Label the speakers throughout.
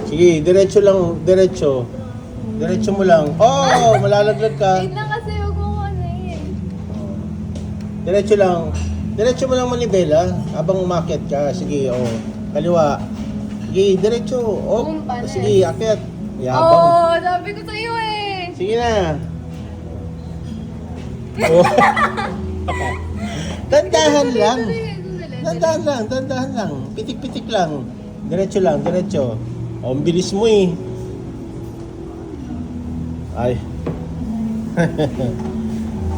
Speaker 1: Sige, diretso lang, diretso. Diretso mo lang. Oh, malalaglag ka.
Speaker 2: Wait lang kasi huwag mo ano eh.
Speaker 1: Diretso lang. Diretso mo lang manibela habang umakyat ka. Sige, oh. Kaliwa. Sige, diretso. Oh,
Speaker 2: Panis.
Speaker 1: sige, akyat. Yabang.
Speaker 2: Oo, sabi ko sa'yo eh.
Speaker 1: Sige na. Oh. Dandahan lang. Dandahan lang, dandahan lang. Pitik-pitik lang. Diretso lang, diretso. Oh, ang bilis mo eh. Ay.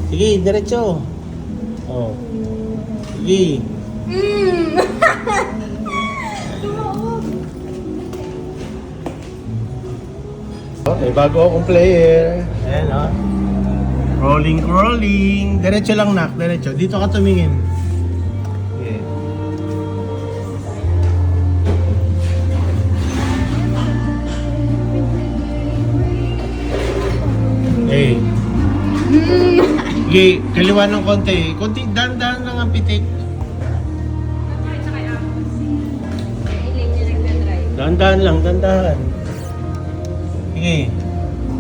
Speaker 1: Sige, diretso. Oh. Sige. Okay, bago akong player. Ayan, oh. Rolling, rolling. Diretso lang, nak. Diretso. Dito ka tumingin. Okay. Hey. Okay, kaliwa ng konti. Konti, dahan-dahan lang ang pitik. Dahan-dahan lang, dahan-dahan. Sige.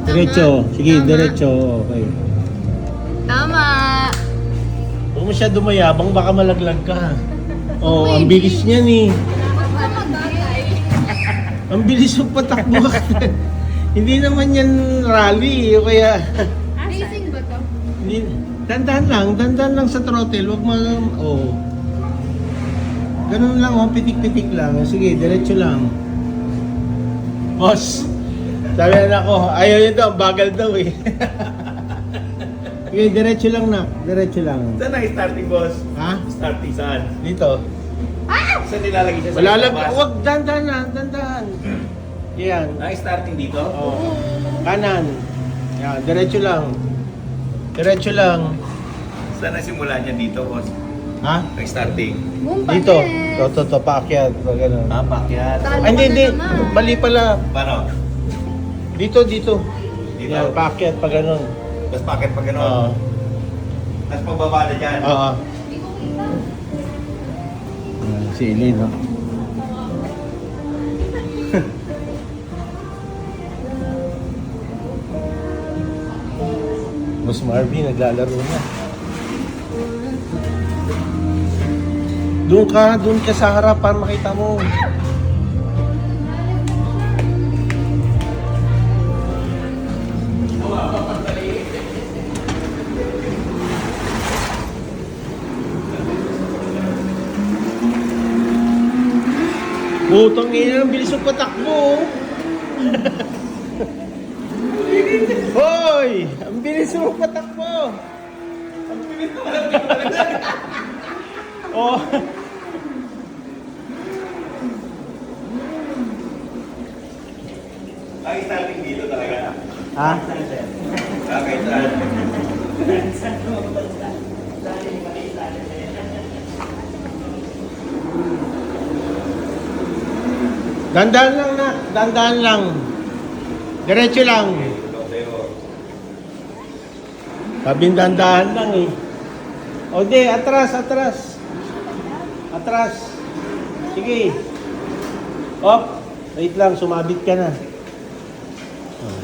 Speaker 1: Diretso. Sige, diretso. Okay.
Speaker 2: Tama.
Speaker 1: Huwag mo siya dumayabang, baka malaglag ka. Oh, ang bilis niya ni. Ang bilis yung patakbo. Hindi naman yan rally, o kaya...
Speaker 2: Racing ba to?
Speaker 1: Hindi, dandan lang sa throttle, huwag mo... Oh. Ganun lang, oh, pitik-pitik lang. Sige, diretso lang. Boss, sabi na ako, ayaw niya daw, bagal daw eh. Sige, diretso lang na, diretso lang.
Speaker 3: Saan ang starting, boss?
Speaker 1: Ha?
Speaker 3: Starting saan?
Speaker 1: Dito.
Speaker 3: Saan nilalagay siya sa
Speaker 1: Malalag,
Speaker 3: labas?
Speaker 1: huwag dandan na, dandan. Yan.
Speaker 3: Ang starting dito?
Speaker 1: Oh. Kanan. Yan, diretso lang. Diretso lang.
Speaker 3: Saan ang simula niya dito, boss?
Speaker 1: Ha?
Speaker 3: Ang starting?
Speaker 1: Dito. To, paakyat. Ganun.
Speaker 3: Ah, pakyat.
Speaker 2: Talo.
Speaker 1: Ay, hindi.
Speaker 2: ka na naman.
Speaker 1: Mali pala.
Speaker 3: Paano?
Speaker 1: Dito.
Speaker 3: Dito?
Speaker 1: Yan, paakyat pa ganun.
Speaker 3: Tapos packet pa
Speaker 1: Oo.
Speaker 3: gano'n? Tapos pagbaba na dyan?
Speaker 1: Oo. Si Eileen, no? Boss Marvin, naglalaro na. Doon ka sa harapan, makita mo. Butang ina, ang bilis yung patakbo. Hoy! Ang bilis yung patakbo. Ang bilis naman. Oh.
Speaker 3: Ang starting dito talaga.
Speaker 1: Ha?
Speaker 3: Okay, saan?
Speaker 1: Dandan lang na, dandan lang. Diretso lang. Sabing dandahan lang eh. O di, atras. Atras. Sige. Op, wait lang, sumabit ka na. Oh.